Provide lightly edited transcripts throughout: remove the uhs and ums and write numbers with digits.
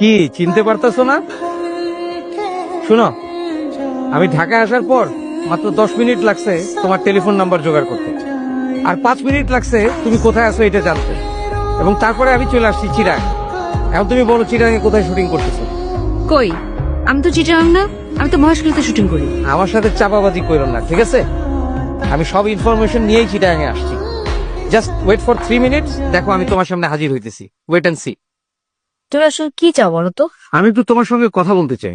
কি চিনতে পারতেছো না? শুনো, আমি ঢাকায় আসার পর মাত্র 10 মিনিট লাগছে তোমার টেলিফোন নাম্বার জোগাড় করতে, আর 5 মিনিট লাগছে তুমি কোথায় আছো এটা জানতে, এবং তারপরে আমি চলে আসছি চিরাং। এখন তুমি বলো চিরাঙে কোথায় শুটিং করতেছো? কই, আমি তো চিটাগাং না, আমি তো মহেশখালীতে শুটিং করি। আমার সাথে চাপাবাজি করো না, ঠিক আছে? আমি সব ইনফরমেশন নিয়েই চিটাঙে আসছি। জাস্ট ওয়েট ফর 3 মিনিটস, দেখো আমি তোমার সামনে হাজির হইতেছি। Wait and see. তুমি আসলে কি চাও বলো তো? আমি একটু তোমার সঙ্গে কথা বলতে চাই।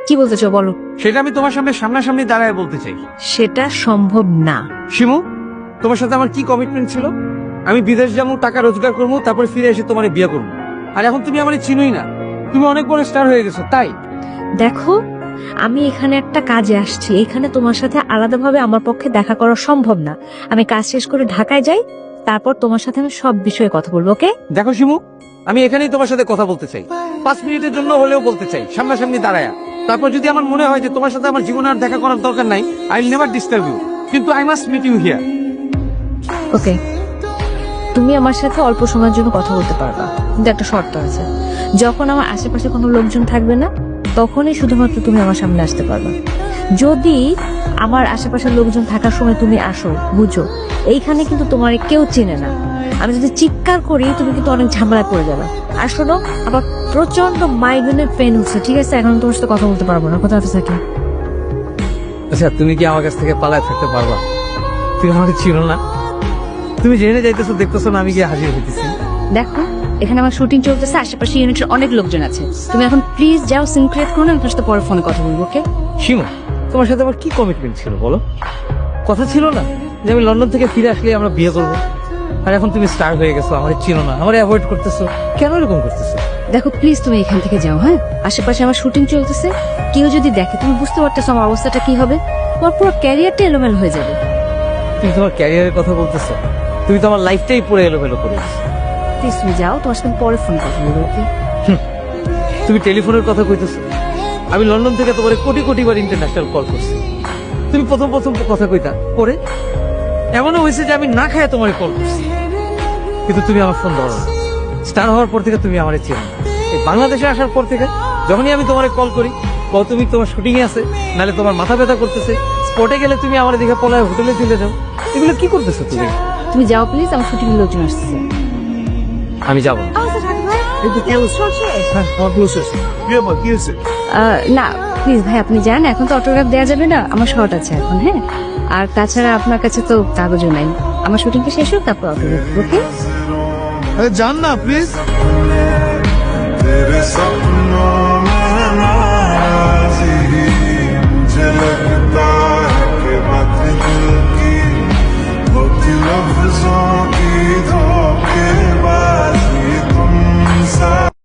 কি বলতে চাও বলো। সেটা আমি তোমার সামনে সামনাসামনি দাঁড়ায় বলতে চাই। সেটা সম্ভব না। শিমু, তোমার সাথে আমার কি কমিটমেন্ট ছিল? আমি বিদেশ যাবো, টাকা রোজগার করবো, তারপরে ফিরে এসে তোমার বিয়ে করবো। আর এখন তুমি আমার চিনোই না, তুমি অনেক বড় স্টার হয়ে গেছো। তাই দেখো, আমি এখানে একটা কাজে আসছি, এখানে তোমার সাথে আলাদাভাবে আমার পক্ষে দেখা করা সম্ভব না। আমি কাজ শেষ করে ঢাকায় যাই, তারপর তোমার সাথে আমি সব বিষয়ে কথা বলবো। ওকে? দেখো শিমু, আমি এখানেই তোমার সাথে কথা বলতে চাই, 5 মিনিটের জন্য হলেও বলতে চাই, সামনাসামনি দাঁড়ায়া। তারপর যদি আমার মনে হয় যে তোমার সাথে আমার জীবনে আর দেখা করার দরকার নাই, I will never disturb you, কিন্তু I must meet you here. Okay, তুমি আমার সাথে অল্প সময়ের জন্য কথা বলতে পারবা, কিন্তু একটা শর্ত আছে। যখন আমার আশেপাশে কোনো লোকজন থাকবে না, তখনই শুধুমাত্র তুমি আমার সামনে আসতে পারবা। যদি আমার আশেপাশের লোকজন থাকার সময় তুমি আসো, বুঝো এইখানে কিন্তু তোমার কেউ চেনে না। আমি যদি চিৎকার করি, তুমি কিন্তু অনেক ঝামেলায় পড়ে যাবে। আর শোনো, আবার প্রচন্ড মাইগ্রেনের পেন হচ্ছে, ঠিক আছে? এখন তোমার সাথে কথা বলতে পারবো না। কোথায় থাকি? আচ্ছা, তুমি কি আমার কাছ থেকে পালায় থাকতে পারবা? তুমি আমাকে চিনো না, তুমি জেনে যাইতেছো, দেখতেছো না আমি গিয়ে হাজির হইতেছি। দেখো, এখানে আমার শুটিং চলতেছে, আশেপাশে ইউনিটের অনেক লোকজন আছে। তুমি এখন প্লিজ যাও, সিন ক্রিয়েট করো না, আমি তোমার সাথে পরে ফোনে কথা বলবো। ওকে? শিমু, তোমার সাথে আমার কি কমিটমেন্ট ছিল বলো? কথা ছিল না যে আমি লন্ডন থেকে ফিরে আসলে আমরা বিয়ে করবো? আর এখন তুমি স্টার হয়ে গেছো, আমার চিনো না, আমার অ্যাভয়েড করতেছো, কেন এরকম করতেছো? দেখো প্লিজ, তুমি এখান থেকে যাও। হ্যাঁ, আশেপাশে আমার শুটিং চলতেছে, কেউ যদি দেখে, তুমি বুঝতে পারতেছো আমার অবস্থাটা কি হবে। তোমার পুরো ক্যারিয়ারটা এলোমেলো হয়ে যাবে। তুমি তোমার ক্যারিয়ারের কথা বলতেছো? তুমি তো আমার লাইফটাই পুরো এলোমেলো করে দিচ্ছ। প্লিজ তুমি যাও, তোমার সাথে পরে ফোন কথা বলবো। ওকে? তুমি টেলিফোনের কথা কইতেছো? আমি লন্ডন থেকে তোমার কোটি কোটি বার ইন্টারন্যাশনাল কল করছি, তুমি প্রথম প্রথম কথা কইতা, পরে এমনও হয়েছে যে আমি না খায় তোমার কল করছি, কিন্তু তুমি আমার ফোন ধরো না। স্টার হওয়ার পর থেকে তুমি আমার চেনো না। এই বাংলাদেশে আসার পর থেকে যখনই আমি তোমার কল করি, তুমি তোমার শুটিং এ আছে, নাহলে তোমার মাথা ব্যথা করতেছে, স্পটে গেলে তুমি আমার দিকে পলায় হোটেলে চলে যাও। এগুলো কি করতেছো তুমি? তুমি যাও প্লিজ, আমার শুটিং এর লোকজন আসছে। আমি যাবো না। হ্যাঁ, আমার close হয়েছে। না প্লিজ ভাই, আপনি যান, এখন তো অটোগ্রাফ দেওয়া যাবে না, আমার শর্ট আছে এখন। হ্যাঁ, আর তাছাড়া আপনার কাছে তো কাগজও নাই। আমার শুটিংটা শেষ হোক, তারপর অটোগ্রাফ। ওকে? আরে যান না প্লিজ।